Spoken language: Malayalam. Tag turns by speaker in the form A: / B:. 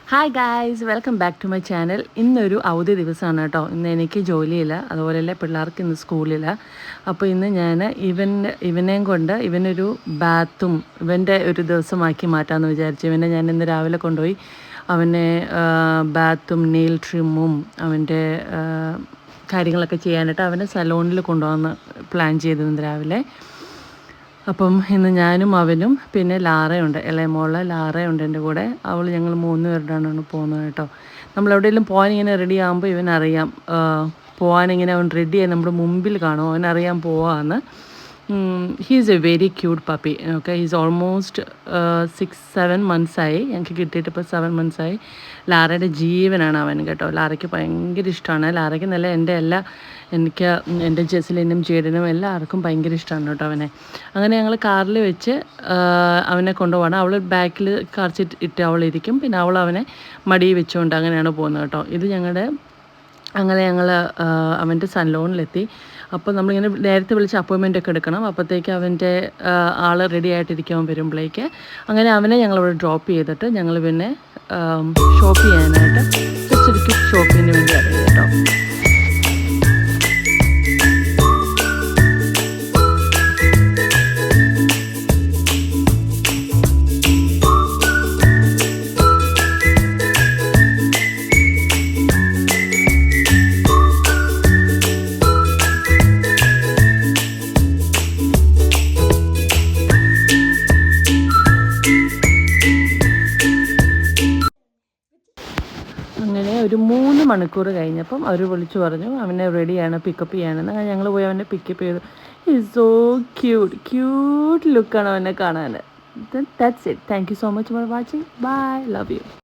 A: Hi guys, welcome back to my channel. ഇന്നൊരു അവധി ദിവസമാണ് കേട്ടോ. ഇന്ന് എനിക്ക് ജോലിയില്ല, അതുപോലെ തന്നെ പിള്ളേർക്ക് ഇന്ന് സ്കൂളില്ല. അപ്പോൾ ഇന്ന് ഞാൻ ഇവനെയും കൊണ്ട് ഇവനൊരു ബാത്തും ഇവൻ്റെ ഒരു ദിവസമാക്കി മാറ്റാമെന്ന് വിചാരിച്ചു. ഇവനെ ഞാൻ ഇന്ന് രാവിലെ കൊണ്ടുപോയി അവനെ ബാത്തും നെയിൽ ട്രിമ്മും അവൻ്റെ കാര്യങ്ങളൊക്കെ ചെയ്യാനായിട്ട് അവനെ സലോണിൽ കൊണ്ടുപോകാമെന്ന് പ്ലാൻ ചെയ്തിരുന്നു രാവിലെ. അപ്പം ഇന്ന് ഞാനും അവനും പിന്നെ ലാറയുണ്ട്, ഇളയമോള് ലാറയുണ്ട് എൻ്റെ കൂടെ. ഞങ്ങൾ 3 പേരുടെയാണ് പോകുന്നത് കേട്ടോ. നമ്മളെവിടെയെങ്കിലും പോകാൻ ഇങ്ങനെ റെഡി ആകുമ്പോൾ ഇവനറിയാം പോകാനിങ്ങനെ അവൻ റെഡിയായി നമ്മുടെ മുമ്പിൽ കാണും, അവനറിയാം പോവാന്ന്. He is A very cute puppy. Okay, he's almost 6-7 മന്ത്സായി. ഞങ്ങൾക്ക് കിട്ടിയിട്ട് ഇപ്പോൾ 7 മന്ത്സായി. ലാറയുടെ ജീവനാണ് അവൻ കേട്ടോ. ലാറയ്ക്ക് ഭയങ്കര ഇഷ്ടമാണ്. ലാറയ്ക്ക് നല്ല എനിക്ക് എൻ്റെ ജെസിലിനും ജേഡനും എല്ലാവർക്കും ഭയങ്കര ഇഷ്ടമാണ് കേട്ടോ അവനെ. അങ്ങനെ ഞങ്ങൾ കാറിൽ വെച്ച് അവനെ കൊണ്ടുപോകണം. അവൾ ബാക്കിൽ കാർ സീറ്റ് ഇട്ട് അവളിരിക്കും, പിന്നെ അവനെ മടിയിൽ വെച്ചുകൊണ്ട് അങ്ങനെയാണ് പോകുന്നത് കേട്ടോ. അങ്ങനെ ഞങ്ങൾ അവൻ്റെ സലോണിലെത്തി. അപ്പോൾ നമ്മളിങ്ങനെ നേരത്തെ വിളിച്ച് അപ്പോയിൻമെൻ്റ് ഒക്കെ എടുക്കണം. അപ്പോഴത്തേക്ക് അവൻ്റെ ആൾ റെഡി ആയിട്ടിരിക്കാൻ വരുമ്പോഴേക്ക് അങ്ങനെ അവനെ ഞങ്ങളിവിടെ ഡ്രോപ്പ് ചെയ്തിട്ട് ഞങ്ങൾ പിന്നെ ഷോപ്പ് ചെയ്യാനായിട്ട് ശരിക്കും ഷോപ്പിങ്ങിന് വേണ്ടി അറിയാം കേട്ടോ. അങ്ങനെ ഒരു 3 മണിക്കൂർ കഴിഞ്ഞപ്പം അവർ വിളിച്ചു പറഞ്ഞു അവനെ റെഡിയാണ്, പിക്കപ്പ് ചെയ്യാനെന്ന്. അങ്ങനെ ഞങ്ങൾ പോയി അവനെ പിക്കപ്പ് ചെയ്തു. ഈസ് സോ ക്യൂട്ട് ലുക്കാണ് അവനെ കാണാൻ. That's it. Thank you so much for watching. Bye, love U.